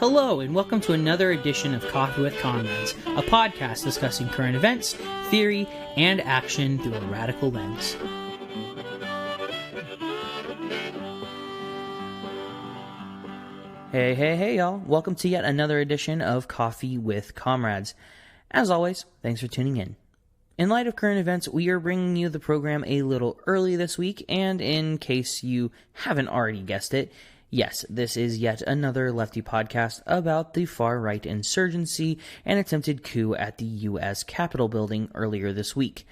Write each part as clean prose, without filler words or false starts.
Hello, and welcome to another edition of Coffee with Comrades, a podcast discussing current events, theory, and action through a radical lens. Hey, y'all. Welcome to yet another edition of Coffee with Comrades. As always, thanks for tuning in. In light of current events, we are bringing you the program a little early this week, and in case you haven't already guessed it, yes, this is yet another lefty podcast about the far-right insurgency and attempted coup at the U.S. Capitol building earlier this week.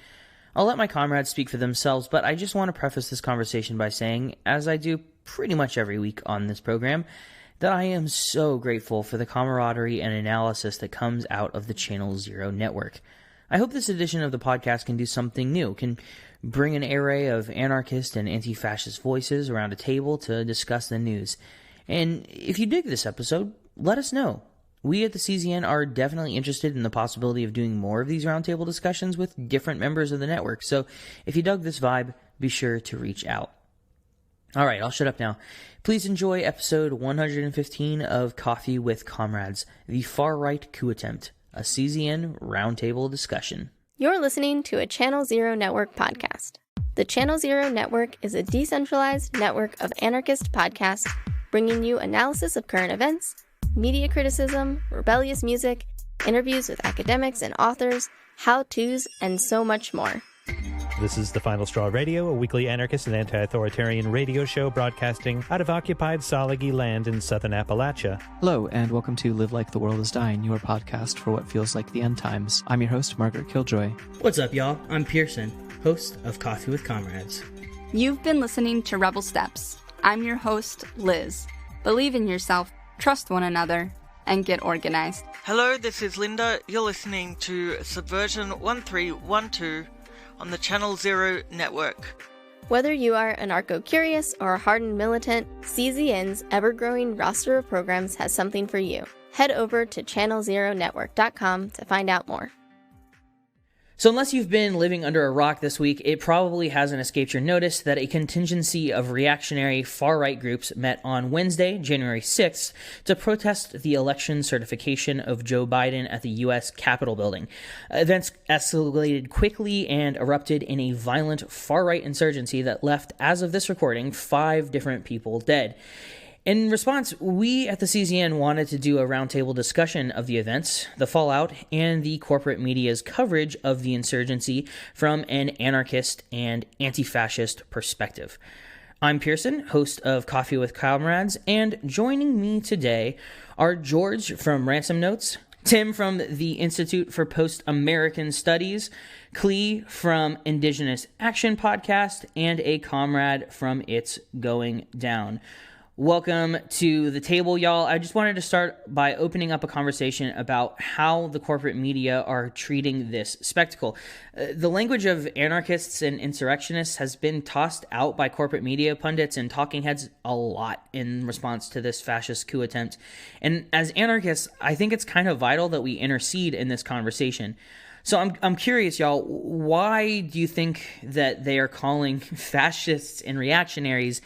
I'll let my comrades speak for themselves, but I just want to preface this conversation by saying, as I do pretty much every week on this program, that I am so grateful for the camaraderie and analysis that comes out of the Channel Zero network. I hope this edition of the podcast can do something new, can bring an array of anarchist and anti-fascist voices around a table to discuss the news. And if you dig this episode, let us know. We at the CZN are definitely interested in the possibility of doing more of these roundtable discussions with different members of the network, so if you dug this vibe, be sure to reach out. Alright, I'll shut up now. Please enjoy episode 115 of Coffee with Comrades, the far-right coup attempt, a CZN roundtable discussion. You're listening to a Channel Zero Network podcast. The Channel Zero Network is a decentralized network of anarchist podcasts bringing you analysis of current events, media criticism, rebellious music, interviews with academics and authors, how-tos, and so much more. This is The Final Straw Radio, a weekly anarchist and anti-authoritarian radio show broadcasting out of occupied Salagi land in southern Appalachia. Hello, and welcome to Live Like the World is Dying, your podcast for what feels like the end times. I'm your host, Margaret Killjoy. What's up, y'all? I'm Pearson, host of Coffee with Comrades. You've been listening to Rebel Steps. I'm your host, Liz. Believe in yourself, trust one another, and get organized. Hello, this is Linda. You're listening to Subversion 1312 on the Channel Zero network. Whether you are anarcho-curious or a hardened militant, CZN's ever-growing roster of programs has something for you. Head over to channelzeronetwork.com to find out more. So unless you've been living under a rock this week, it probably hasn't escaped your notice that a contingency of reactionary far-right groups met on Wednesday, January 6th, to protest the election certification of Joe Biden at the U.S. Capitol building. Events escalated quickly and erupted in a violent far-right insurgency that left, as of this recording, 5 different people dead. In response, we at the CZN wanted to do a roundtable discussion of the events, the fallout, and the corporate media's coverage of the insurgency from an anarchist and anti-fascist perspective. I'm Pearson, host of Coffee with Comrades, and joining me today are George from Ransom Notes, Tim from the Institute for Post-American Studies, Clee from Indigenous Action Podcast, and a comrade from It's Going Down. Welcome to the table, y'all. I just wanted to start by opening up a conversation about how the corporate media are treating this spectacle. The language of anarchists and insurrectionists has been tossed out by corporate media pundits and talking heads a lot in response to this fascist coup attempt. And as anarchists, I think it's kind of vital that we intercede in this conversation. So I'm curious, y'all, why do you think that they are calling fascists and reactionaries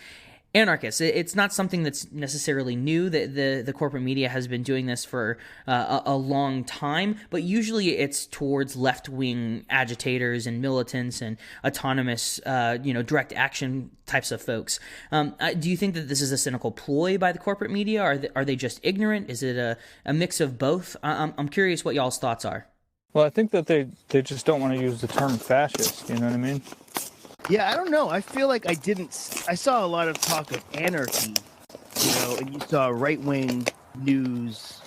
anarchists? It's not something that's necessarily new. The corporate media has been doing this for a long time, but usually it's towards left-wing agitators and militants and autonomous, direct action types of folks. Do you think that this is a cynical ploy by the corporate media? Are they just ignorant? Is it a mix of both? I'm curious what y'all's thoughts are. Well, I think that they just don't want to use the term fascist, you know what I mean? Yeah, I don't know. I feel like I saw a lot of talk of anarchy, and you saw right-wing news,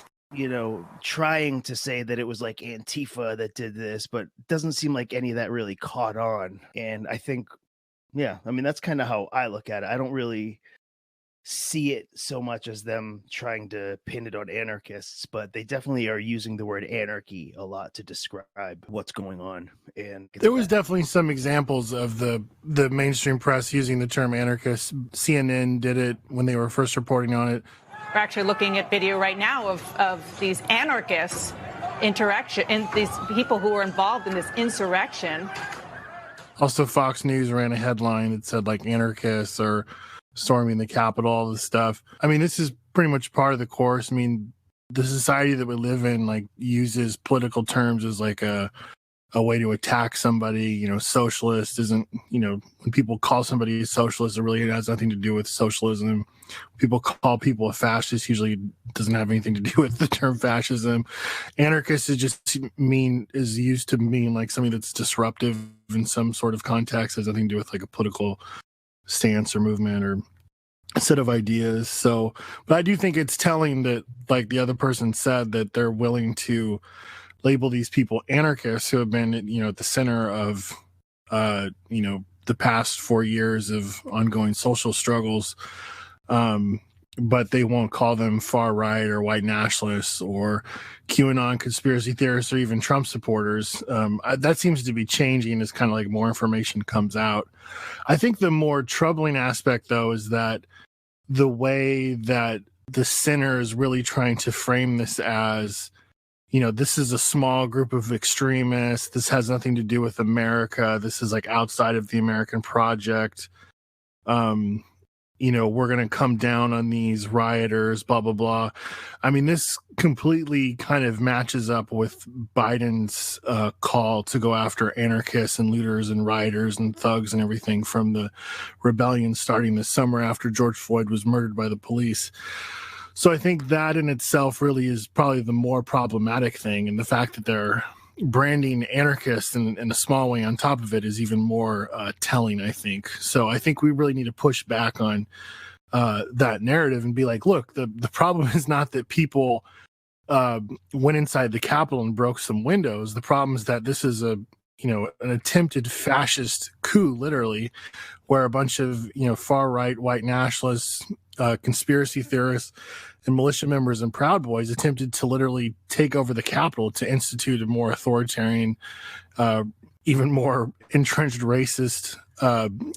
trying to say that it was like Antifa that did this, but it doesn't seem like any of that really caught on. And I think, that's kind of how I look at it. I don't really see it so much as them trying to pin it on anarchists, but they definitely are using the word anarchy a lot to describe what's going on. And there was definitely some examples of the mainstream press using the term anarchist. CNN did it when they were first reporting on it. We're actually looking at video right now of these anarchists interaction and these people who were involved in this insurrection. Also, Fox News ran a headline that said like anarchists or storming the Capitol, all this stuff. I mean, this is pretty much part of the course. I mean, the society that we live in like uses political terms as like a way to attack somebody. You know, socialist isn't, you know, when people call somebody a socialist, it really has nothing to do with socialism. People call people a fascist, usually doesn't have anything to do with the term fascism. Anarchist is used to mean like something that's disruptive in some sort of context, has nothing to do with like a political stance or movement or a set of ideas. So, but I do think it's telling that, like the other person said, that they're willing to label these people anarchists who have been, you know, at the center of, you know, the past 4 years of ongoing social struggles. But they won't call them far right or white nationalists or QAnon conspiracy theorists or even Trump supporters. That seems to be changing as kind of like more information comes out. I think the more troubling aspect, though, is that the way that the center is really trying to frame this as, you know, this is a small group of extremists. This has nothing to do with America. This is like outside of the American project. You know, we're going to come down on these rioters, blah, blah, blah. I mean, this completely kind of matches up with Biden's call to go after anarchists and looters and rioters and thugs and everything from the rebellion starting this summer after George Floyd was murdered by the police. So I think that in itself really is probably the more problematic thing. And the fact that they're branding anarchists in a small way on top of it is even more telling, I think. So I think we really need to push back on that narrative and be like, look, the problem is not that people went inside the Capitol and broke some windows. The problem is that this is an attempted fascist coup, literally, where a bunch of, you know, far right white nationalists, conspiracy theorists, and militia members and Proud Boys attempted to literally take over the Capitol to institute a more authoritarian, even more entrenched racist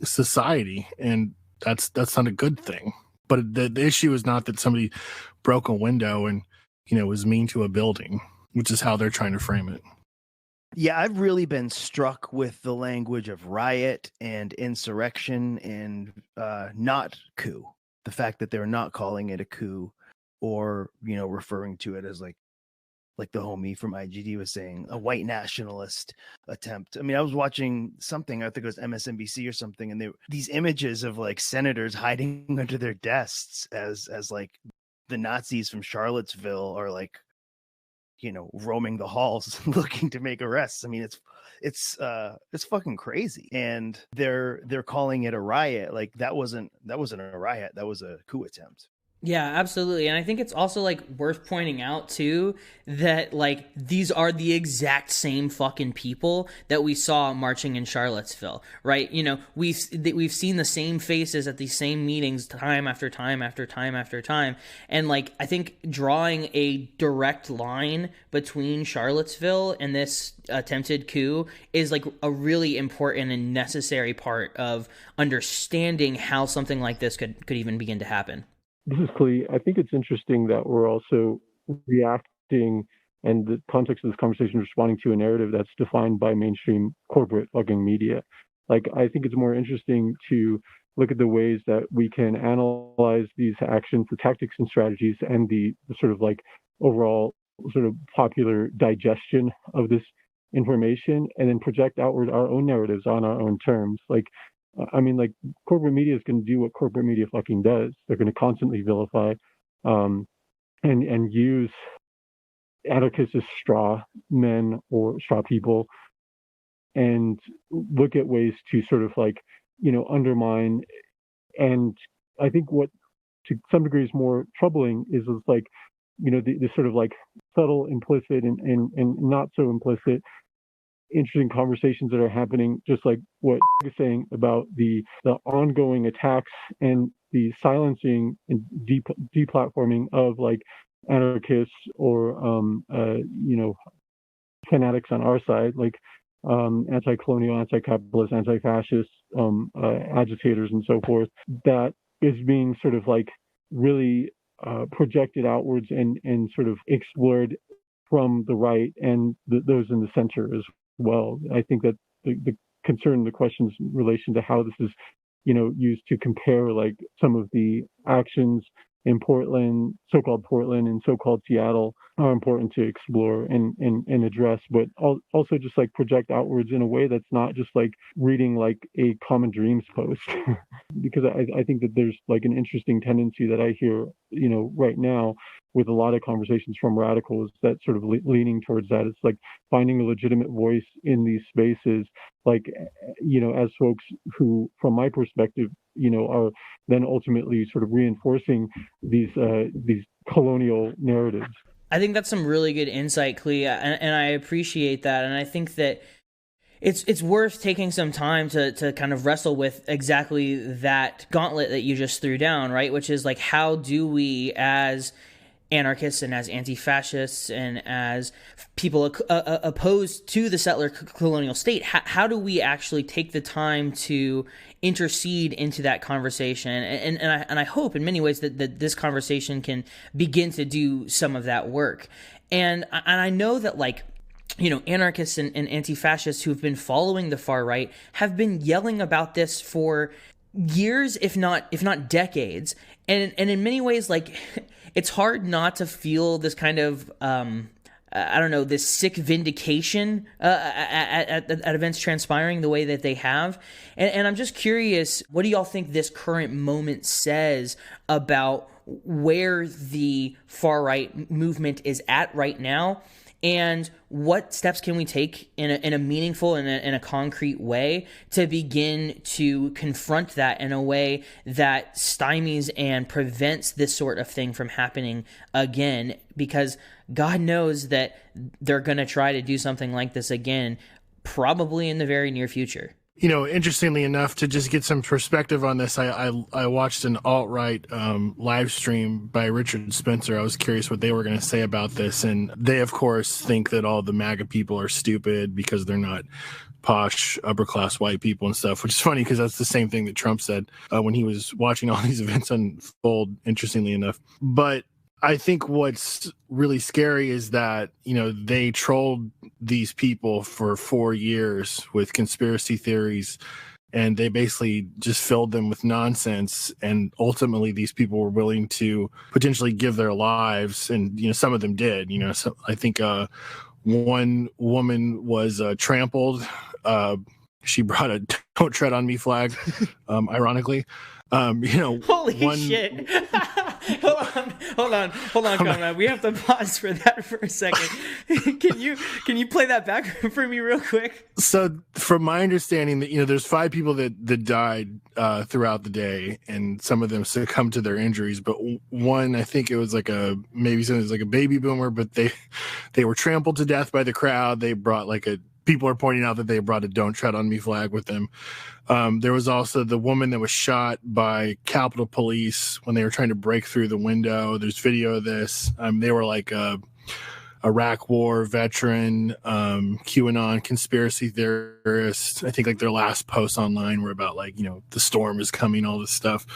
society, and that's not a good thing. But the issue is not that somebody broke a window and, you know, was mean to a building, which is how they're trying to frame it. Yeah, I've really been struck with the language of riot and insurrection and not coup. The fact that they're not calling it a coup, or, you know, referring to it as like the homie from IGD was saying, a white nationalist attempt. I mean, I was watching something, I think it was MSNBC or something, and these images of like senators hiding under their desks as like the Nazis from Charlottesville are like, you know, roaming the halls looking to make arrests. I mean, it's fucking crazy. And they're calling it a riot. Like that wasn't a riot. That was a coup attempt. Yeah, absolutely. And I think it's also like worth pointing out too that like these are the exact same fucking people that we saw marching in Charlottesville, right? You know, we've seen the same faces at these same meetings time after time after time after time. And like I think drawing a direct line between Charlottesville and this attempted coup is like a really important and necessary part of understanding how something like this could even begin to happen. This is Clee. I think it's interesting that we're also reacting, and the context of this conversation responding to a narrative that's defined by mainstream corporate fucking media. Like, I think it's more interesting to look at the ways that we can analyze these actions, the tactics and strategies, and the sort of like overall sort of popular digestion of this information, and then project outward our own narratives on our own terms. Like, I mean, like, corporate media is going to do what corporate media fucking does. They're going to constantly vilify and use anarchists as straw men or straw people, and look at ways to sort of like, you know, undermine. And I think what to some degree is more troubling is like, you know, the sort of like subtle, implicit, and not so implicit interesting conversations that are happening, just like what is saying about the ongoing attacks and the silencing and deplatforming of like anarchists or you know, fanatics on our side, like anti-colonial, anti-capitalist, anti-fascist agitators and so forth, that is being sort of like really projected outwards and sort of explored from the right and those in the center as well. I think that the concern, the questions in relation to how this is, you know, used to compare like some of the actions in Portland, so-called Portland and so-called Seattle are important to explore and address, but also just like project outwards in a way that's not just like reading like a Common Dreams post. Because I think that there's like an interesting tendency that I hear, right now with a lot of conversations from radicals that sort of leaning towards that. It's like finding a legitimate voice in these spaces, like, as folks who, from my perspective, are then ultimately sort of reinforcing these colonial narratives. I think that's some really good insight, Clea, and I appreciate that. And I think that it's worth taking some time to kind of wrestle with exactly that gauntlet that you just threw down, right? Which is like, how do we, as anarchists and as anti-fascists and as people opposed to the settler colonial state, how do we actually take the time to intercede into that conversation? And I hope in many ways that this conversation can begin to do some of that work. And I know that, like, anarchists and anti-fascists who've been following the far right have been yelling about this for years, if not decades. And in many ways, like, it's hard not to feel this kind of, this sick vindication at events transpiring the way that they have. And I'm just curious, what do y'all think this current moment says about where the far right movement is at right now? And what steps can we take in a meaningful and in a concrete way to begin to confront that in a way that stymies and prevents this sort of thing from happening again? Because God knows that they're going to try to do something like this again, probably in the very near future. Interestingly enough, to just get some perspective on this, I watched an alt-right live stream by Richard Spencer. I was curious what they were going to say about this. And they, of course, think that all the MAGA people are stupid because they're not posh, upper-class white people and stuff, which is funny because that's the same thing that Trump said when he was watching all these events unfold, interestingly enough. But I think what's really scary is that, they trolled these people for 4 years with conspiracy theories, and they basically just filled them with nonsense. And ultimately, these people were willing to potentially give their lives. And, some of them did, so I think one woman was trampled. She brought a "Don't Tread on Me" flag, ironically. Holy shit. Hold on, Comrade. We have to pause for that for a second. Can you play that back for me real quick? So from my understanding, that there's 5 people that died throughout the day, and some of them succumbed to their injuries. But one, I think it was like maybe something was like a baby boomer, but they were trampled to death by the crowd. They brought people are pointing out that they brought a "Don't Tread on Me" flag with them. There was also the woman that was shot by Capitol Police when they were trying to break through the window. There's video of this. They were like a Iraq War veteran, QAnon conspiracy theorist. I think like their last posts online were about the storm is coming, all this stuff.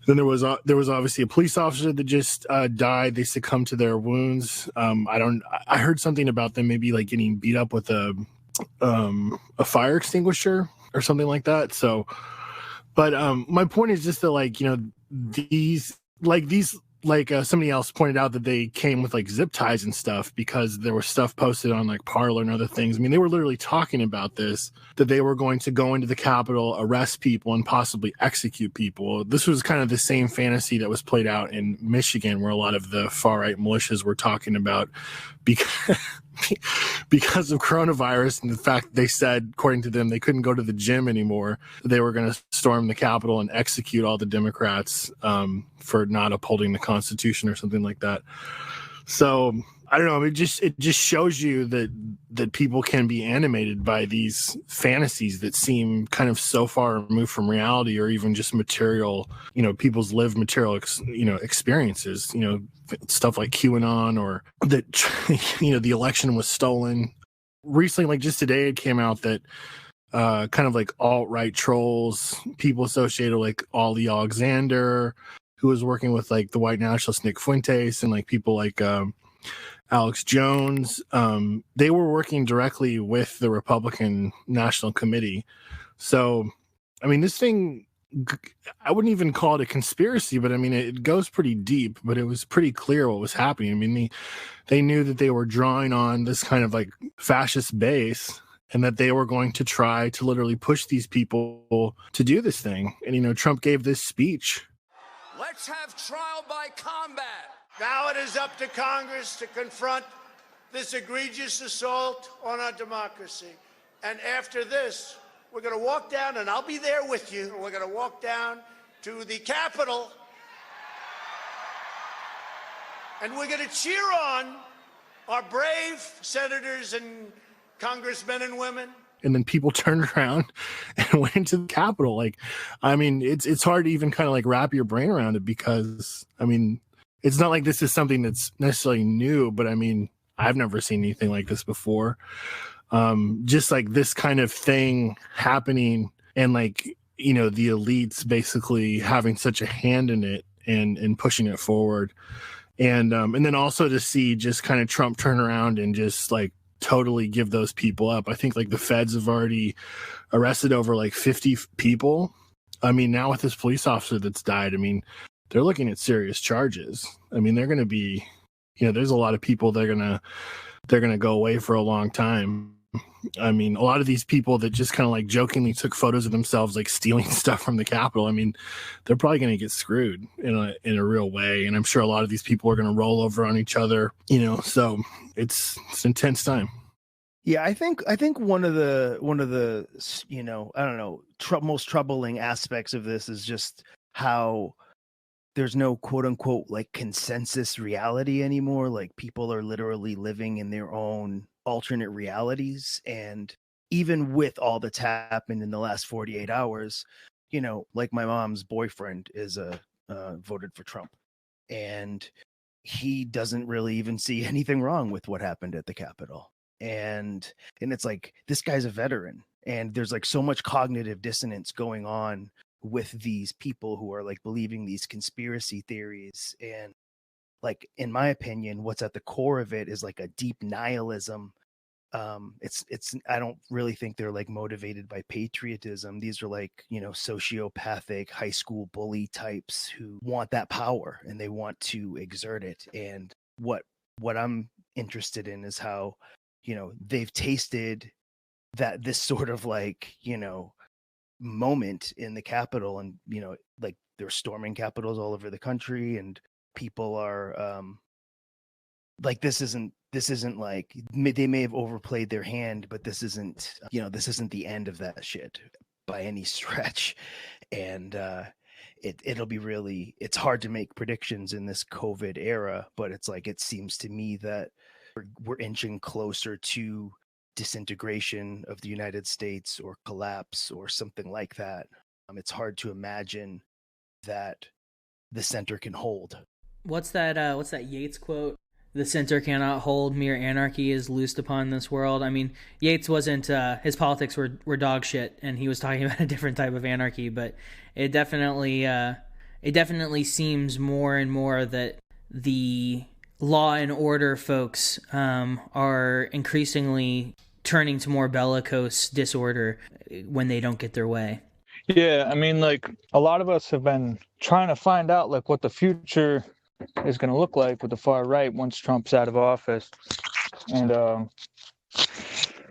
Then there was obviously a police officer that just died. They succumbed to their wounds. I heard something about them maybe getting beat up with a fire extinguisher or something like that. So, but my point is just that these somebody else pointed out that they came with zip ties and stuff because there was stuff posted on Parler and other things. I mean, they were literally talking about this, that they were going to go into the Capitol, arrest people, and possibly execute people. This was kind of the same fantasy that was played out in Michigan, where a lot of the far-right militias were talking about because of coronavirus and the fact that they said, according to them, they couldn't go to the gym anymore. They were going to storm the Capitol and execute all the Democrats for not upholding the Constitution or something like that. So I don't know. It just shows you that people can be animated by these fantasies that seem kind of so far removed from reality, or even just material, people's lived material, experiences, stuff like QAnon, or that, the election was stolen. Recently, just today, it came out that kind of alt-right trolls, people associated with Ollie Alexander, who was working with the white nationalist Nick Fuentes, and people like Alex Jones, they were working directly with the Republican National Committee. So, I mean, this thing I wouldn't even call it a conspiracy, but I mean, it goes pretty deep, but it was pretty clear what was happening. I mean, they knew that they were drawing on this kind of like fascist base, and that they were going to try to literally push these people to do this thing. And, you know, Trump gave this speech. Let's have trial by combat. Now it is up to Congress to confront this egregious assault on our democracy. And after this, we're going to walk down, and I'll be there with you. We're going to walk down to the Capitol, and we're going to cheer on our brave senators and congressmen and women. And then people turned around and went into the Capitol. Like, I mean, it's hard to even kind of like wrap your brain around it, because, I mean, it's not like this is something that's necessarily new, but I mean, I've never seen anything like this before. Just like this kind of thing happening, and like, you know, the elites basically having such a hand in it and pushing it forward. And then also to see just kind of Trump turn around and just like totally give those people up. I think like the feds have already arrested over like 50 people. I mean, now with this police officer that's died, I mean, they're looking at serious charges. I mean, they're going to be, you know, there's a lot of people they're going to go away for a long time. I mean, a lot of these people that just kind of like jokingly took photos of themselves like stealing stuff from the Capitol, I mean, they're probably going to get screwed in a real way. And I'm sure a lot of these people are going to roll over on each other, you know, so it's an intense time. Yeah, I think one of the you know, I don't know, most troubling aspects of this is just how there's no quote unquote like consensus reality anymore. Like, people are literally living in their own alternate realities. And even with all that's happened in the last 48 hours, you know, like my mom's boyfriend is voted for Trump, and he doesn't really even see anything wrong with what happened at the Capitol. And it's like, this guy's a veteran, and there's like so much cognitive dissonance going on with these people who are like believing these conspiracy theories. And like, in my opinion, what's at the core of it is like a deep nihilism. It's I don't really think they're like motivated by patriotism. These are like, you know, sociopathic high school bully types who want that power and they want to exert it. And what I'm interested in is how, you know, they've tasted that this sort of like, you know, moment in the Capitol, and, you know, like they're storming capitals all over the country, and people are like, this isn't like, they may have overplayed their hand, but this isn't, you know, this isn't the end of that shit by any stretch. And it'll be really, it's hard to make predictions in this COVID era, but it's like, it seems to me that we're inching closer to disintegration of the United States, or collapse, or something like that. It's hard to imagine that the center can hold. What's that Yeats quote? The center cannot hold, mere anarchy is loosed upon this world. I mean, Yeats wasn't, his politics were dog shit, and he was talking about a different type of anarchy, but it definitely seems more and more that the law and order folks are increasingly turning to more bellicose disorder when they don't get their way. Yeah, I mean, like, a lot of us have been trying to find out like what the future is going to look like with the far right once Trump's out of office. And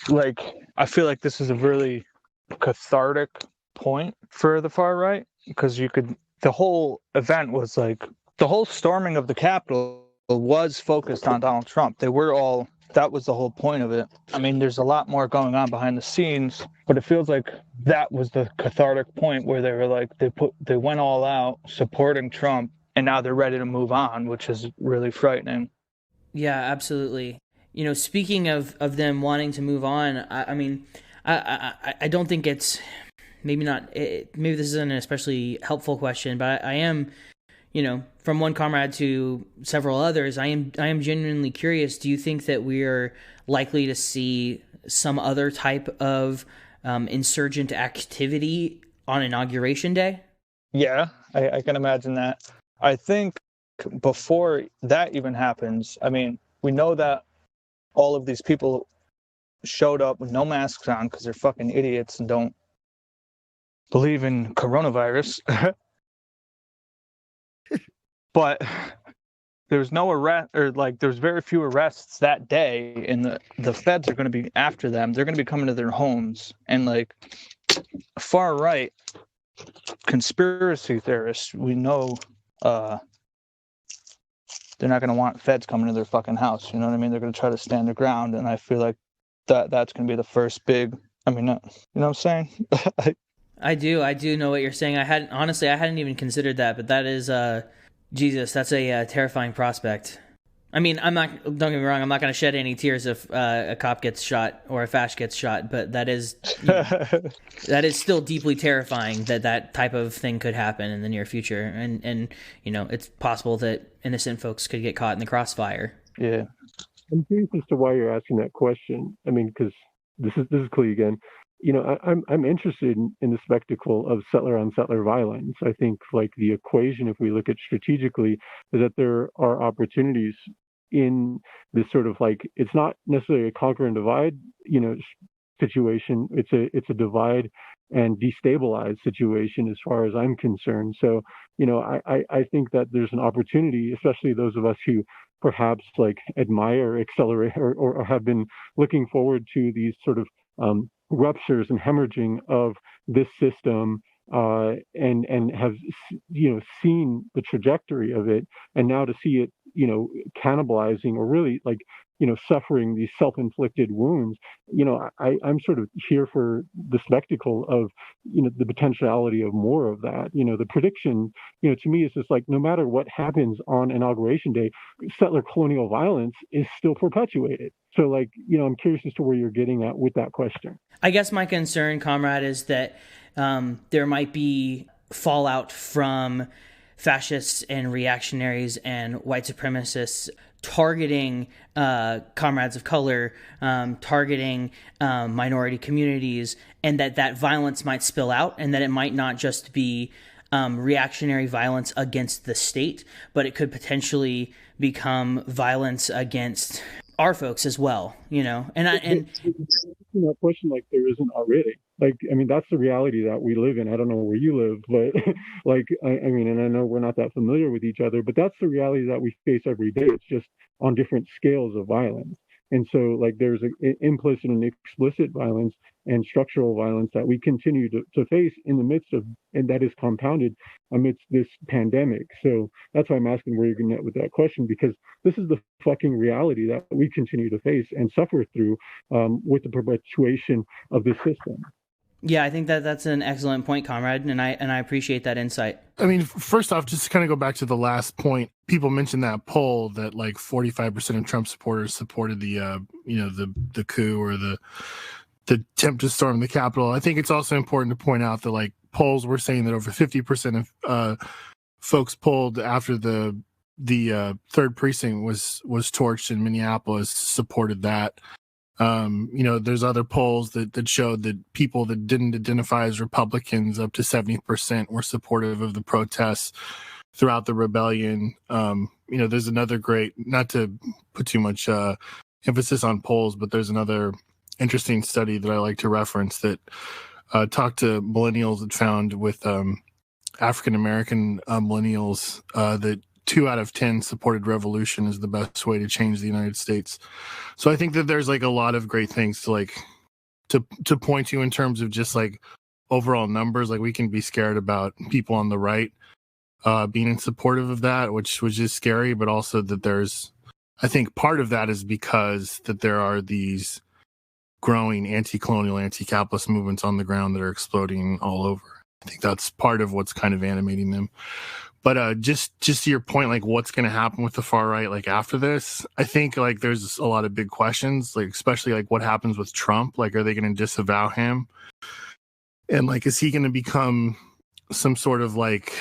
like, I feel like this is a really cathartic point for the far right, because the whole event was like, the whole storming of the Capitol was focused on Donald Trump. That was the whole point of it. I mean, there's a lot more going on behind the scenes, but it feels like that was the cathartic point where they were like, they went all out supporting Trump, and now they're ready to move on, which is really frightening. Yeah, absolutely. You know, speaking of them wanting to move on, I mean, I don't think it's, maybe this isn't an especially helpful question, but I am, you know, from one comrade to several others, I am genuinely curious. Do you think that we are likely to see some other type of insurgent activity on Inauguration Day? Yeah, I can imagine that. I think before that even happens, I mean, we know that all of these people showed up with no masks on because they're fucking idiots and don't believe in coronavirus. But there's no arrest, or like there's very few arrests that day, and the feds are going to be after them. They're going to be coming to their homes, and like far right conspiracy theorists, we know they're not going to want feds coming to their fucking house. You know what I mean? They're going to try to stand their ground, and I feel like that's going to be the first big. I mean, you know what I'm saying? I do know what you're saying. I hadn't even considered that, but that is Jesus, that's a terrifying prospect. I mean, don't get me wrong, I'm not going to shed any tears if a cop gets shot or a fash gets shot, but that is that is still deeply terrifying that type of thing could happen in the near future, and you know, it's possible that innocent folks could get caught in the crossfire. Yeah, I'm curious as to why you're asking that question. I mean, because this is Clee again. You know, I'm interested in the spectacle of settler on settler violence. I think like the equation, if we look at strategically, is that there are opportunities in this sort of like, it's not necessarily a conquer and divide, you know, situation. It's a divide and destabilize situation as far as I'm concerned. So, you know, I think that there's an opportunity, especially those of us who perhaps like admire accelerate or have been looking forward to these sort of ruptures and hemorrhaging of this system, and have, you know, seen the trajectory of it, and now to see it, you know, cannibalizing or really like, you know, suffering these self-inflicted wounds. You know, I'm sort of here for the spectacle of, you know, the potentiality of more of that. You know, the prediction, you know, to me is just like, no matter what happens on Inauguration Day, settler colonial violence is still perpetuated. So like, you know, I'm curious as to where you're getting at with that question. I guess my concern, comrade, is that there might be fallout from fascists and reactionaries and white supremacists targeting comrades of color, targeting minority communities, and that violence might spill out, and that it might not just be reactionary violence against the state, but it could potentially become violence against our folks as well, you know. And you know, question like there isn't already. Like, I mean, that's the reality that we live in. I don't know where you live, but like, I mean, and I know we're not that familiar with each other, but that's the reality that we face every day. It's just on different scales of violence. And so like there's an implicit and explicit violence and structural violence that we continue to face in the midst of, and that is compounded amidst this pandemic. So that's why I'm asking where you're going at with that question, because this is the fucking reality that we continue to face and suffer through with the perpetuation of this system. Yeah, I think that's an excellent point, comrade, and I appreciate that insight. I mean, first off, just to kind of go back to the last point, people mentioned that poll that like 45% of Trump supporters supported the the coup or the attempt to storm the Capitol. I think it's also important to point out that like polls were saying that over 50% of folks polled after the third precinct was torched in Minneapolis supported that. You know, there's other polls that showed that people that didn't identify as Republicans, up to 70% were supportive of the protests throughout the rebellion. You know, there's another great, not to put too much emphasis on polls, but there's another interesting study that I like to reference that talked to millennials that found with African-American millennials that 2 out of 10 supported revolution is the best way to change the United States. So I think that there's like a lot of great things to like to point to in terms of just like overall numbers. Like we can be scared about people on the right being supportive of that, which is scary, but also that there's, I think part of that is because that there are these growing anti-colonial, anti-capitalist movements on the ground that are exploding all over. I think that's part of what's kind of animating them. But just to your point, like what's going to happen with the far right, like after this, I think like there's a lot of big questions, like especially like what happens with Trump. Like, are they going to disavow him? And like, is he going to become some sort of like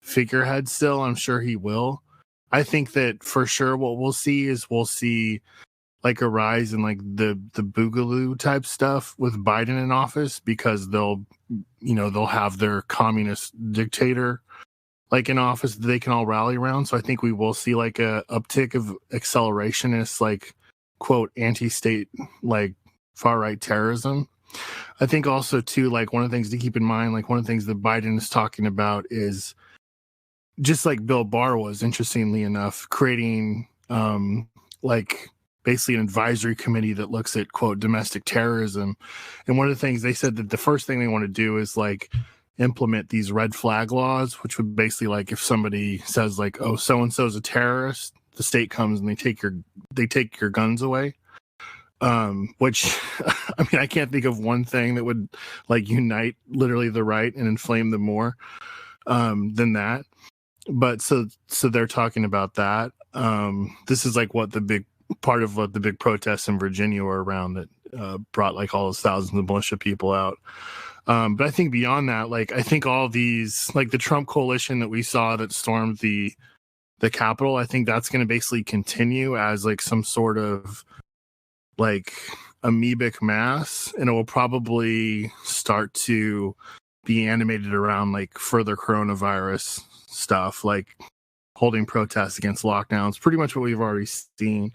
figurehead still? I'm sure he will. I think that for sure what we'll see like a rise in like the boogaloo type stuff with Biden in office, because they'll have their communist dictator like in office that they can all rally around. So I think we will see like a uptick of accelerationist, like quote, anti-state, like far right terrorism. I think also too, like one of the things to keep in mind, like one of the things that Biden is talking about is just like Bill Barr was, interestingly enough, creating like basically an advisory committee that looks at, quote, domestic terrorism. And one of the things they said that the first thing they want to do is like implement these red flag laws, which would basically, like, if somebody says like, oh, so and so is a terrorist, the state comes and they take your guns away. Which I mean, I can't think of one thing that would like unite literally the right and inflame them more than that. But so they're talking about that. This is like what the big part of what the big protests in Virginia were around that brought like all those thousands of militia people out. But I think beyond that, like I think all these, like the Trump coalition that we saw that stormed the Capitol, I think that's going to basically continue as like some sort of like amoebic mass, and it will probably start to be animated around like further coronavirus stuff, like holding protests against lockdowns, pretty much what we've already seen.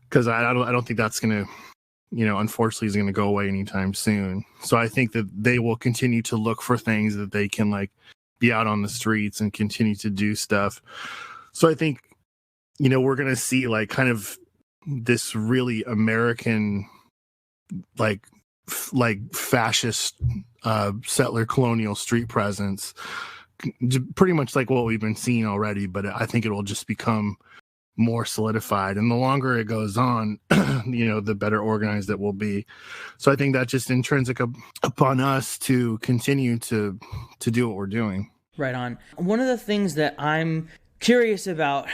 Because I don't think that's going to, you know, unfortunately is going to go away anytime soon. So I think that they will continue to look for things that they can like be out on the streets and continue to do stuff. So I think, you know, we're going to see like kind of this really American, like fascist settler colonial street presence, pretty much like what we've been seeing already, but I think it will just become more solidified, and the longer it goes on, you know, the better organized it will be. So I think that's just intrinsic upon us to continue to do what we're doing. Right on. One of the things that I'm curious about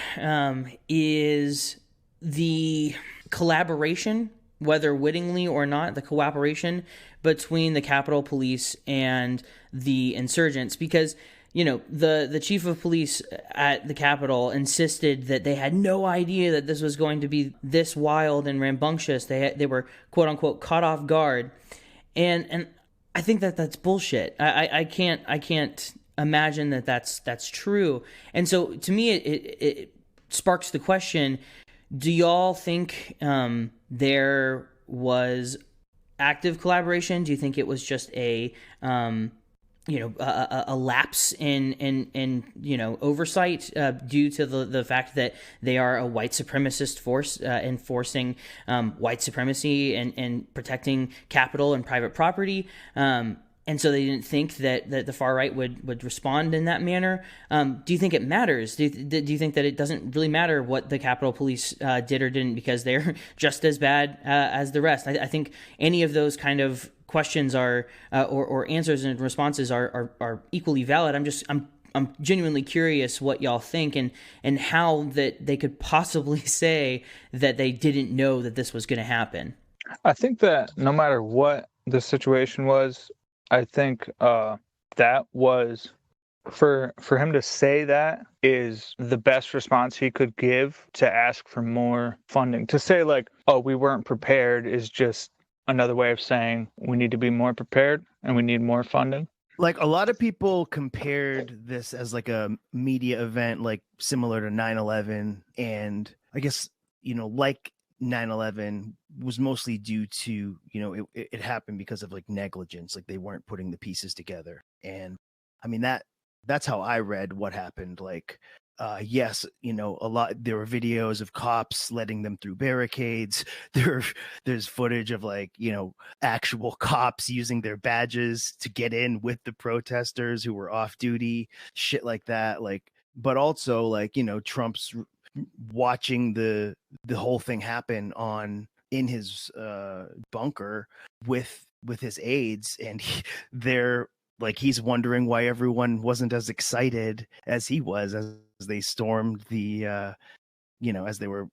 is the collaboration, whether wittingly or not, the cooperation between the Capitol Police and the insurgents, because, you know, the chief of police at the Capitol insisted that they had no idea that this was going to be this wild and rambunctious. They were, quote unquote, caught off guard, and I think that that's bullshit. I can't imagine that that's true. And so to me, it sparks the question: do y'all think there was active collaboration? Do you think it was just a lapse in oversight due to the fact that they are a white supremacist force enforcing white supremacy and protecting capital and private property? And so they didn't think that the far right would respond in that manner. Do you think it matters? Do you think that it doesn't really matter what the Capitol Police did or didn't, because they're just as bad as the rest? I think any of those kind of questions are or answers and responses are equally valid. I'm genuinely curious what y'all think and how that they could possibly say that they didn't know that this was going to happen. I think that no matter what the situation was, I think that was for him to say that is the best response he could give to ask for more funding. To say like, oh, we weren't prepared is just another way of saying we need to be more prepared and we need more funding. Like a lot of people compared this as like a media event, like similar to 9/11. And I guess, you know, like 9/11 was mostly due to, you know, it happened because of like negligence, like they weren't putting the pieces together. And I mean, that's how I read what happened. Like, yes, you know, there were videos of cops letting them through barricades. There's footage of like, you know, actual cops using their badges to get in with the protesters who were off duty, shit like that. Like, but also like, you know, Trump's watching the whole thing happen in his bunker with his aides, and they're like, he's wondering why everyone wasn't as excited as he was as they stormed the as they were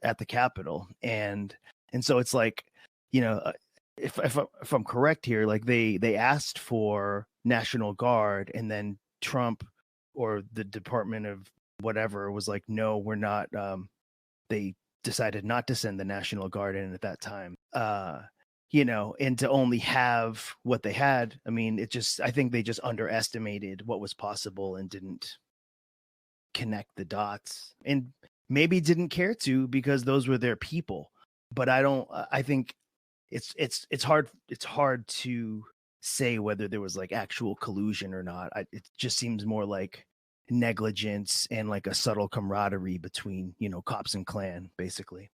at the Capitol. And so it's like, you know, if I'm correct here, like they asked for National Guard, and then Trump or the Department of whatever was like, no, we're not. They decided not to send the National Guard in at that time. You know, and to only have what they had, I mean, I think they just underestimated what was possible and didn't connect the dots, and maybe didn't care to, because those were their people. But I think it's hard to say whether there was like actual collusion or not. It just seems more like negligence and like a subtle camaraderie between, you know, cops and Klan, basically.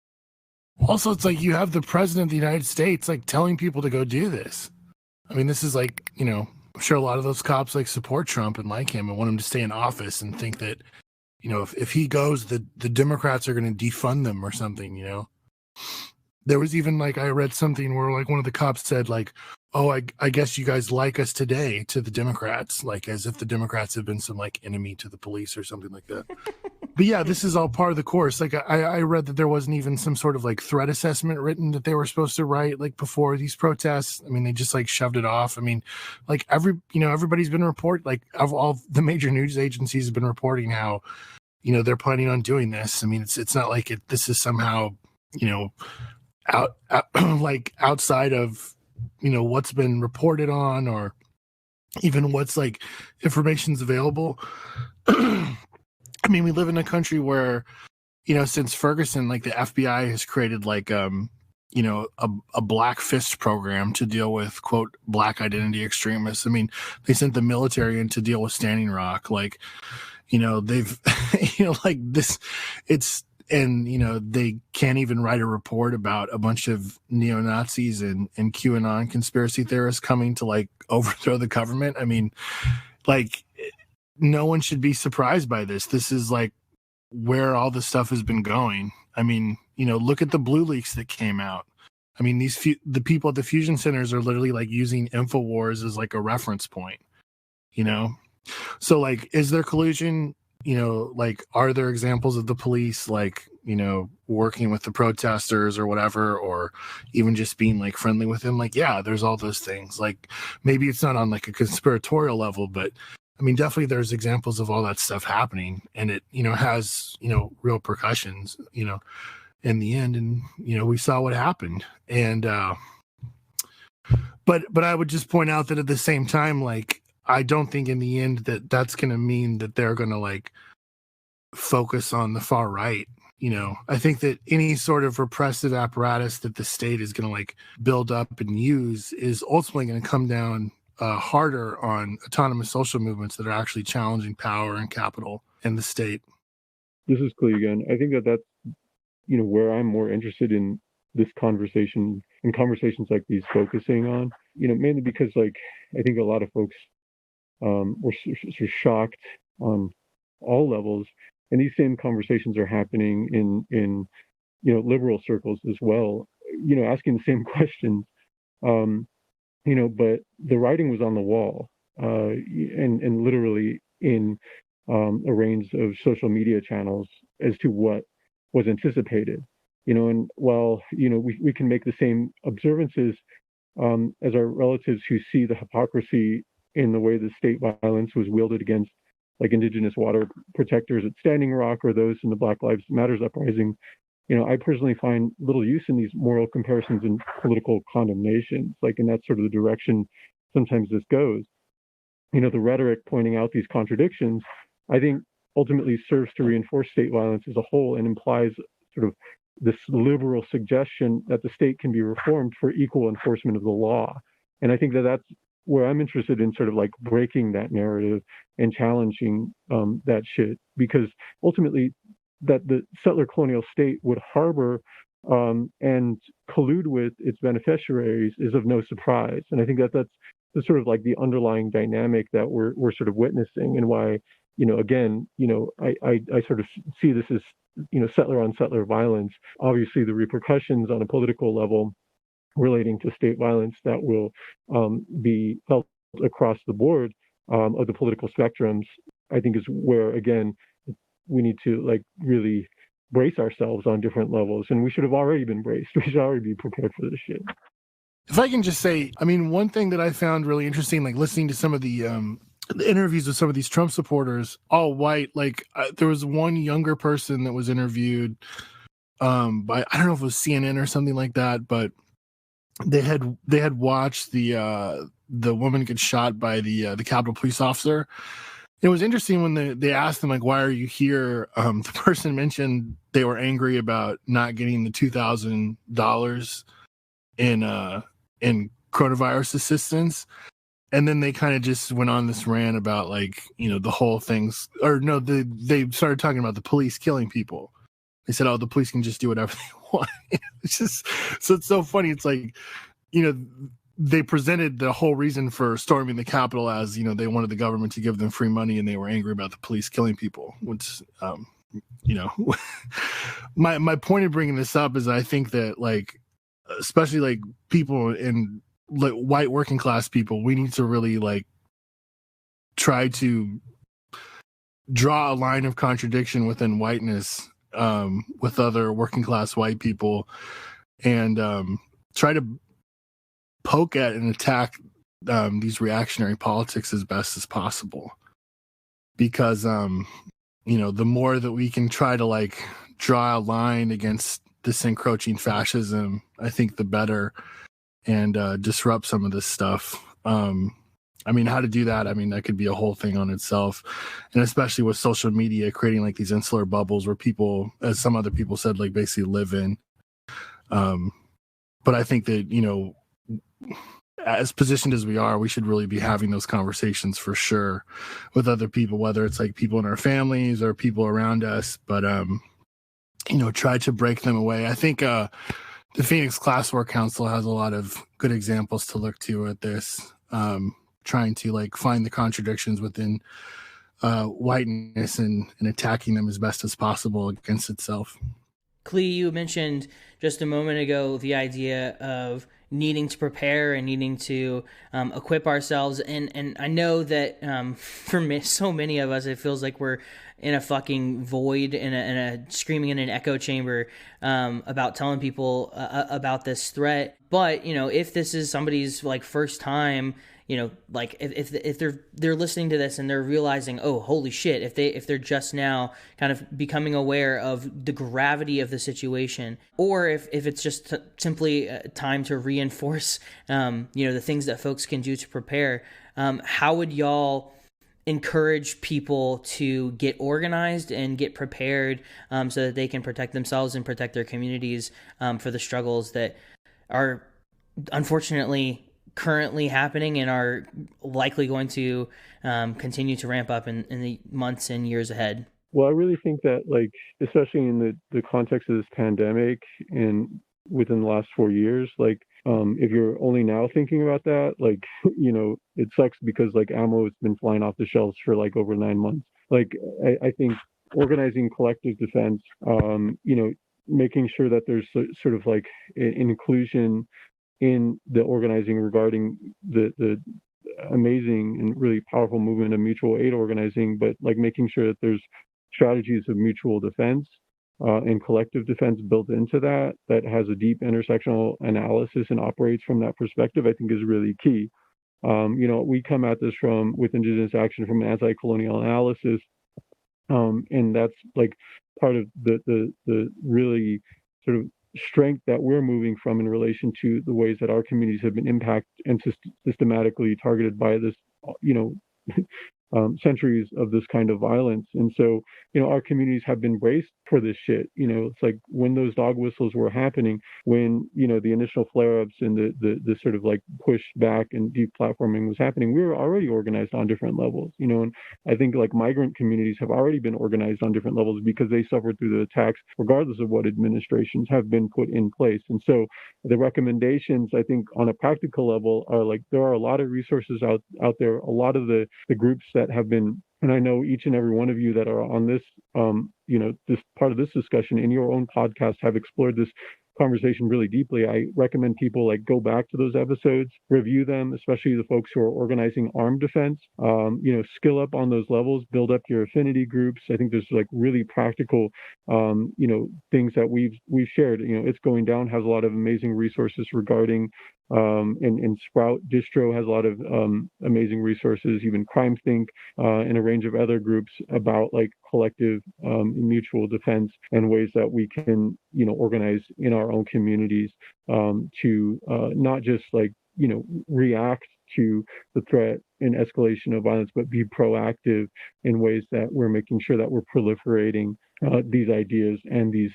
Also, it's like you have the president of the United States like telling people to go do this. I mean, this is like, you know, I'm sure a lot of those cops like support Trump and like him and want him to stay in office and think that, you know, if he goes, the Democrats are going to defund them or something, you know. There was even like, I read something where like one of the cops said like, oh, I guess you guys like us today, to the Democrats, like as if the Democrats have been some like enemy to the police or something like that. But yeah, this is all part of the course. Like I read that there wasn't even some sort of like threat assessment written that they were supposed to write like before these protests. I mean, they just like shoved it off. I mean, like everybody's been like all the major news agencies have been reporting how, you know, they're planning on doing this. I mean, it's not like this is somehow, you know, out like outside of, you know, what's been reported on or even what's like information's available. I mean, we live in a country where, you know, since Ferguson, like the FBI has created like, you know, a black fist program to deal with, quote, black identity extremists. I mean, they sent the military in to deal with Standing Rock. Like, you know, they've, you know, like this, and, you know, they can't even write a report about a bunch of neo-Nazis and QAnon conspiracy theorists coming to like overthrow the government. I mean, like, no one should be surprised by this. This is like where all this stuff has been going. I mean, you know, look at the blue leaks that came out. I mean, the people at the fusion centers are literally like using InfoWars as like a reference point, you know? So like, is there collusion? You know, like, are there examples of the police, like, you know, working with the protesters or whatever, or even just being like friendly with them? Like, yeah, there's all those things. Like, maybe it's not on like a conspiratorial level, but I mean, definitely there's examples of all that stuff happening, and it, you know, has, you know, real repercussions, you know, in the end. And, you know, we saw what happened. And, but I would just point out that at the same time, like, I don't think in the end that that's going to mean that they're going to like focus on the far right. You know, I think that any sort of repressive apparatus that the state is going to like build up and use is ultimately going to come down harder on autonomous social movements that are actually challenging power and capital in the state. This is Clee again. I think that that's, you know, where I'm more interested in this conversation and conversations like these focusing on, you know, mainly because like I think a lot of folks were shocked on all levels, and these same conversations are happening in you know, liberal circles as well, you know, asking the same questions, you know, but the writing was on the wall, and literally in a range of social media channels as to what was anticipated, you know. And while, you know, we can make the same observances as our relatives who see the hypocrisy in the way the state violence was wielded against like indigenous water protectors at Standing Rock or those in the Black Lives Matters uprising, you know, I personally find little use in these moral comparisons and political condemnations, like, and that's sort of the direction sometimes this goes. You know, the rhetoric pointing out these contradictions, I think ultimately serves to reinforce state violence as a whole and implies sort of this liberal suggestion that the state can be reformed for equal enforcement of the law. And I think that that's where I'm interested in sort of like breaking that narrative and challenging that shit, because ultimately that the settler colonial state would harbor and collude with its beneficiaries is of no surprise. And I think that that's sort of like the underlying dynamic that we're sort of witnessing, and why, you know, again, you know, I sort of see this as, you know, settler on settler violence. Obviously the repercussions on a political level relating to state violence that will be felt across the board of the political spectrums, I think is where, again, we need to like really brace ourselves on different levels. And we should have already been braced. We should already be prepared for this shit. If I can just say, I mean, one thing that I found really interesting, like listening to some of the interviews with some of these Trump supporters, all white, like there was one younger person that was interviewed by, I don't know if it was CNN or something like that, but they had watched the woman get shot by the Capitol police officer. It was interesting when they asked them, like, why are you here? The person mentioned they were angry about not getting the $2,000, in coronavirus assistance. And then they kind of just went on this rant about like, the whole thing's, or no, they started talking about the police killing people. They said, oh, the police can just do whatever they want. It's just, so it's so funny. It's like, they presented the whole reason for storming the Capitol as, they wanted the government to give them free money and they were angry about the police killing people, which, my point of bringing this up is I think that like, especially like people in like white working class people, we need to really like try to draw a line of contradiction within whiteness with other working class white people and try to poke at and attack these reactionary politics as best as possible, because the more that we can try to like draw a line against this encroaching fascism, I think the better, and disrupt some of this stuff. How to do that, that could be a whole thing on itself, and especially with social media creating like these insular bubbles where people, as some other people said, like basically live in. But I think that, as positioned as we are, we should really be having those conversations for sure with other people, whether it's like people in our families or people around us, but try to break them away. I think the Phoenix Class War Council has a lot of good examples to look to at this, trying to like find the contradictions within whiteness and attacking them as best as possible against itself. Clee, you mentioned just a moment ago the idea of needing to prepare and needing to equip ourselves, and I know that for me, so many of us, it feels like we're in a fucking void, in a screaming in an echo chamber about telling people about this threat. But if this is somebody's like first time, like if they're listening to this and they're realizing, oh, holy shit, if they're just now kind of becoming aware of the gravity of the situation, or if it's just simply time to reinforce, the things that folks can do to prepare, how would y'all encourage people to get organized and get prepared so that they can protect themselves and protect their communities for the struggles that are unfortunately currently happening and are likely going to continue to ramp up in the months and years ahead? Well, I really think that, like, especially in the context of this pandemic and within the last 4 years, like, if you're only now thinking about that, like, it sucks because like ammo has been flying off the shelves for like over 9 months. Like, I think organizing collective defense, making sure that there's sort of like an inclusion in the organizing regarding the amazing and really powerful movement of mutual aid organizing, but like making sure that there's strategies of mutual defense and collective defense built into that has a deep intersectional analysis and operates from that perspective, I think is really key. We come at this with Indigenous Action from an anti-colonial analysis, and that's like part of the really sort of strength that we're moving from in relation to the ways that our communities have been impacted and systematically targeted by this, centuries of this kind of violence. And so, our communities have been braced for this shit. It's like when those dog whistles were happening, when, the initial flare-ups and the sort of like push back and deplatforming was happening, we were already organized on different levels, and I think like migrant communities have already been organized on different levels because they suffered through the attacks, regardless of what administrations have been put in place. And so the recommendations, I think on a practical level, are like, there are a lot of resources out there, a lot of the groups that have been, and I know each and every one of you that are on this, this part of this discussion in your own podcast have explored this conversation really deeply. I recommend people like go back to those episodes, review them, especially the folks who are organizing armed defense, skill up on those levels, build up your affinity groups. I think there's like really practical, things that we've shared. It's Going Down has a lot of amazing resources regarding, and Sprout Distro has a lot of amazing resources, even CrimethInc and a range of other groups about like collective mutual defense and ways that we can, organize in our own communities to not just like, react to the threat and escalation of violence, but be proactive in ways that we're making sure that we're proliferating these ideas and these,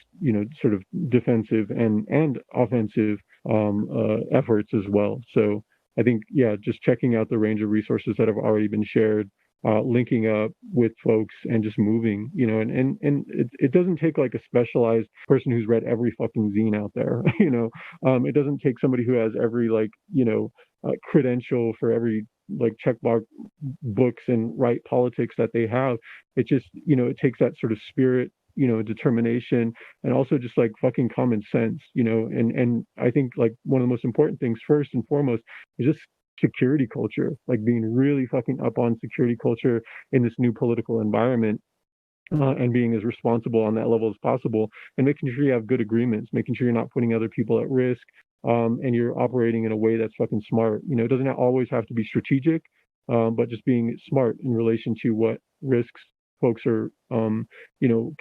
sort of defensive and offensive efforts as well. So I think, yeah, just checking out the range of resources that have already been shared, linking up with folks and just moving, and it doesn't take like a specialized person who's read every fucking zine out there, it doesn't take somebody who has every credential for every like checkbox books and right politics that they have. It just, it takes that sort of spirit, determination, and also just like fucking common sense, and I think like one of the most important things first and foremost is just security culture, like being really fucking up on security culture in this new political environment, and being as responsible on that level as possible, and making sure you have good agreements, making sure you're not putting other people at risk, and you're operating in a way that's fucking smart. It doesn't always have to be strategic, but just being smart in relation to what risks folks are,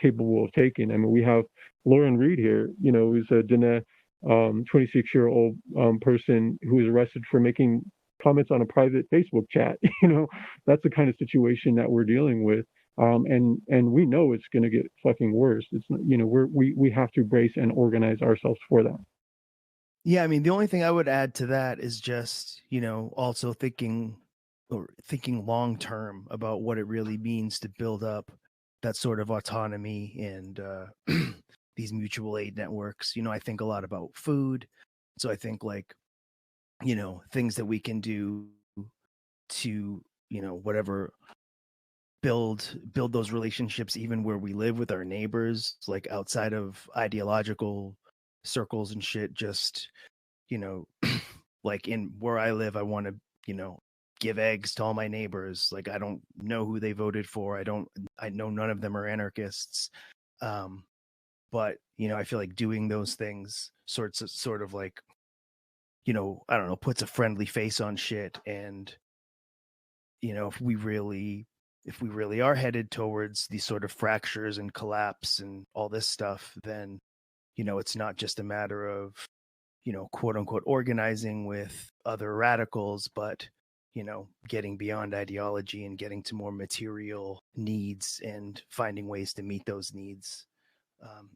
capable of taking. I mean, we have Lauren Reed here, who's a Diné, 26-year-old person who was arrested for making comments on a private Facebook chat. That's the kind of situation that we're dealing with. And we know it's going to get fucking worse. It's, we have to brace and organize ourselves for that. Yeah, I mean, the only thing I would add to that is just, also thinking long term about what it really means to build up that sort of autonomy and these mutual aid networks. I think a lot about food. So I think like, things that we can do to, whatever, build those relationships even where we live with our neighbors, like outside of ideological circles and shit. Just, like in where I live, I want to, give eggs to all my neighbors. Like, I don't know who they voted for. I know none of them are anarchists. But, I feel like doing those things sort of like, I don't know, puts a friendly face on shit. And, if we really are headed towards these sort of fractures and collapse and all this stuff, then, it's not just a matter of, quote unquote, organizing with other radicals, but, getting beyond ideology and getting to more material needs and finding ways to meet those needs,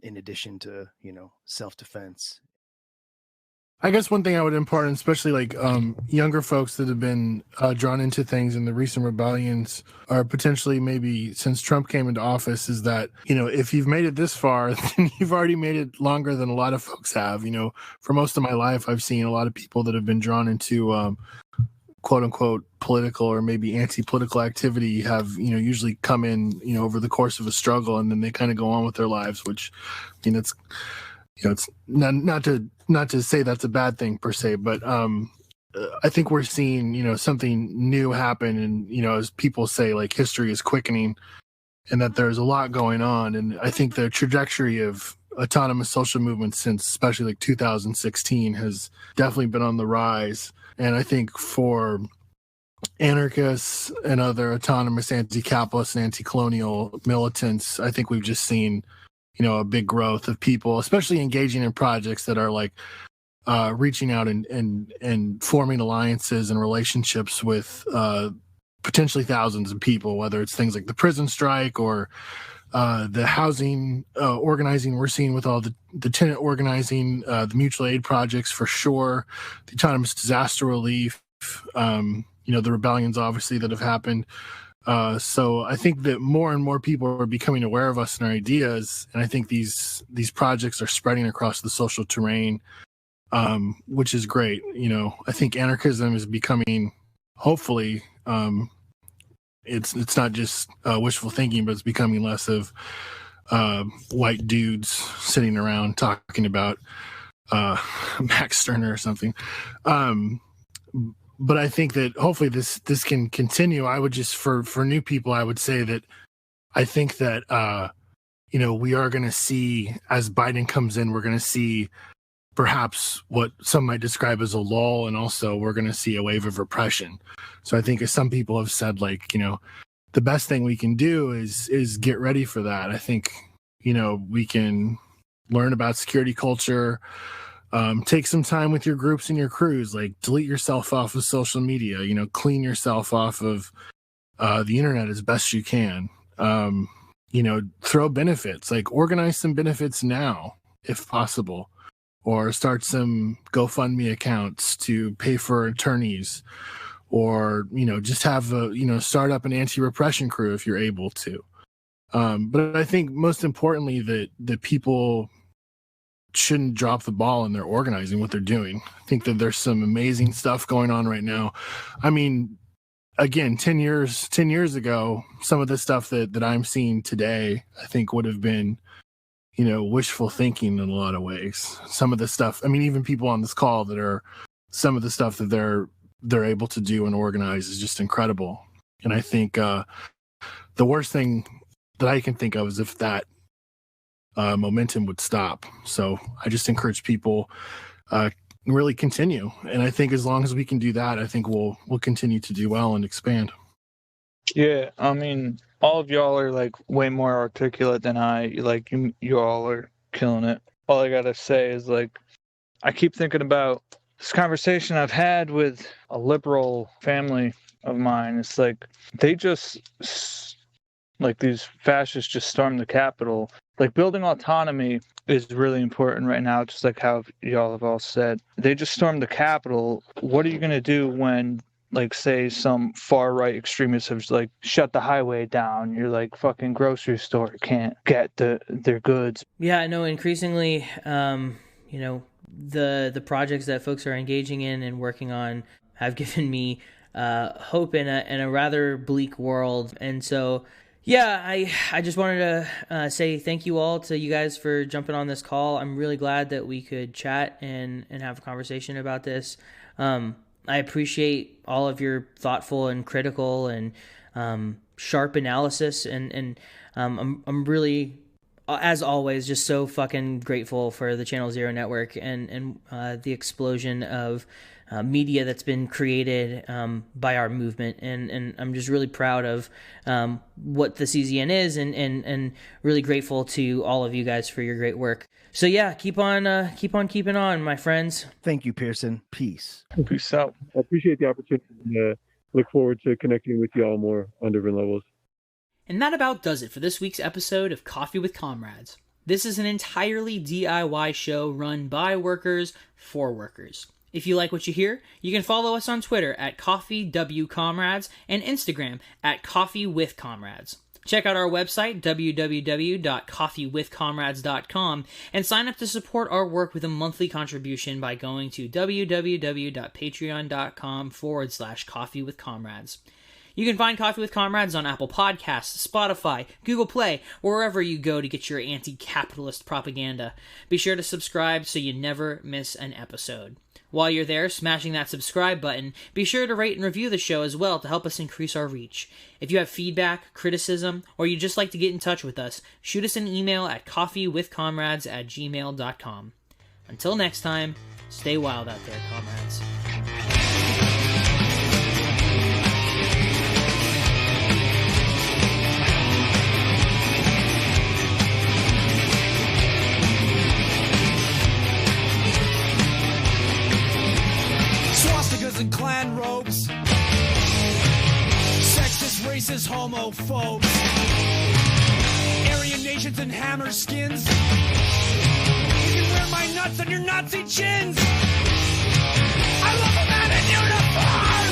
in addition to, self-defense. I guess one thing I would impart, especially like younger folks that have been drawn into things in the recent rebellions, or potentially maybe since Trump came into office, is that, if you've made it this far, then you've already made it longer than a lot of folks have. For most of my life, I've seen a lot of people that have been drawn into quote unquote political or maybe anti-political activity have, usually come in, over the course of a struggle, and then they kind of go on with their lives, which, it's, it's not to say that's a bad thing per se, but I think we're seeing, something new happen. And, as people say, like, history is quickening, and that there's a lot going on. And I think the trajectory of autonomous social movements since especially like 2016 has definitely been on the rise. And I think for anarchists and other autonomous anti-capitalist and anti-colonial militants, I think we've just seen, a big growth of people, especially engaging in projects that are like reaching out and forming alliances and relationships with potentially thousands of people, whether it's things like the prison strike or the housing organizing we're seeing with all the tenant organizing, the mutual aid projects for sure, the autonomous disaster relief, the rebellions obviously that have happened. So I think that more and more people are becoming aware of us and our ideas, and I think these projects are spreading across the social terrain, which is great. I think anarchism is becoming, hopefully, it's not just wishful thinking, but it's becoming less of white dudes sitting around talking about Max Stirner or something. But I think that hopefully this can continue. I would just, for new people, I would say that I think that, we are going to see, as Biden comes in, we're going to see perhaps what some might describe as a lull, and also we're going to see a wave of repression. So I think, as some people have said, like, the best thing we can do is get ready for that. I think, we can learn about security culture, take some time with your groups and your crews, like delete yourself off of social media, clean yourself off of the internet as best you can, throw benefits, like organize some benefits now, if possible. or start some GoFundMe accounts to pay for attorneys, or, just have start up an anti-repression crew if you're able to. But I think most importantly that people shouldn't drop the ball in their organizing what they're doing. I think that there's some amazing stuff going on right now. I mean, again, 10 years ago, some of the stuff that I'm seeing today, I think would have been, wishful thinking in a lot of ways. Some of the stuff, I mean, even people on this call some of the stuff that they're able to do and organize is just incredible. And I think the worst thing that I can think of is if that momentum would stop. So I just encourage people really continue. And I think as long as we can do that, I think we'll continue to do well and expand. Yeah, I mean, all of y'all are like way more articulate than I. Like you all are killing it. All I gotta say is like, I keep thinking about this conversation I've had with a liberal family of mine. It's like they just, like these fascists just stormed the Capitol. Like building autonomy is really important right now, just like how y'all have all said. They just stormed the Capitol. What are you gonna do when, like, say some far-right extremists have like shut the highway down? You're like, fucking grocery store can't get their goods. Yeah, I know increasingly, the projects that folks are engaging in and working on have given me hope in a rather bleak world. And so, yeah, I just wanted to say thank you all to you guys for jumping on this call. I'm really glad that we could chat and have a conversation about this. I appreciate all of your thoughtful and critical and sharp analysis, and I'm really, as always, just so fucking grateful for the Channel Zero Network and the explosion of media that's been created by our movement, and I'm just really proud of what the CZN is, and really grateful to all of you guys for your great work. So yeah, keep on keeping on, my friends. Thank you, Pearson. Peace. Peace out. I appreciate the opportunity. Look forward to connecting with you all more on different levels. And that about does it for this week's episode of Coffee with Comrades. This is an entirely DIY show run by workers for workers. If you like what you hear, you can follow us on Twitter at CoffeeWComrades and Instagram at CoffeeWithComrades. Check out our website, www.coffeewithcomrades.com, and sign up to support our work with a monthly contribution by going to www.patreon.com/coffeewithcomrades. You can find Coffee with Comrades on Apple Podcasts, Spotify, Google Play, or wherever you go to get your anti-capitalist propaganda. Be sure to subscribe so you never miss an episode. While you're there, smashing that subscribe button, be sure to rate and review the show as well to help us increase our reach. If you have feedback, criticism, or you'd just like to get in touch with us, shoot us an email at coffeewithcomrades@gmail.com. Until next time, stay wild out there, comrades. And clan robes, sexist, racist, homophobes, Aryan nations and hammer skins. You can wear my nuts on your Nazi chins. I love a man in uniform.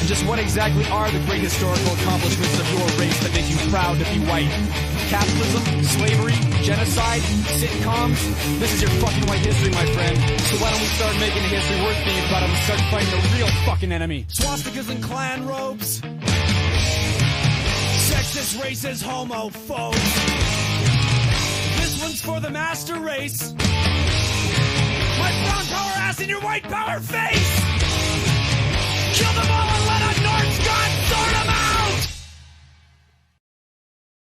And just what exactly are the great historical accomplishments of your race that make you proud to be white? Capitalism, slavery, genocide, sitcoms. This is your fucking white history, my friend. So why don't we start making a history worth being proud of and start fighting the real fucking enemy? Swastikas and clan robes, sexist, racist, homophobes. This one's for the master race. My brown power ass in your white power face. Kill them all.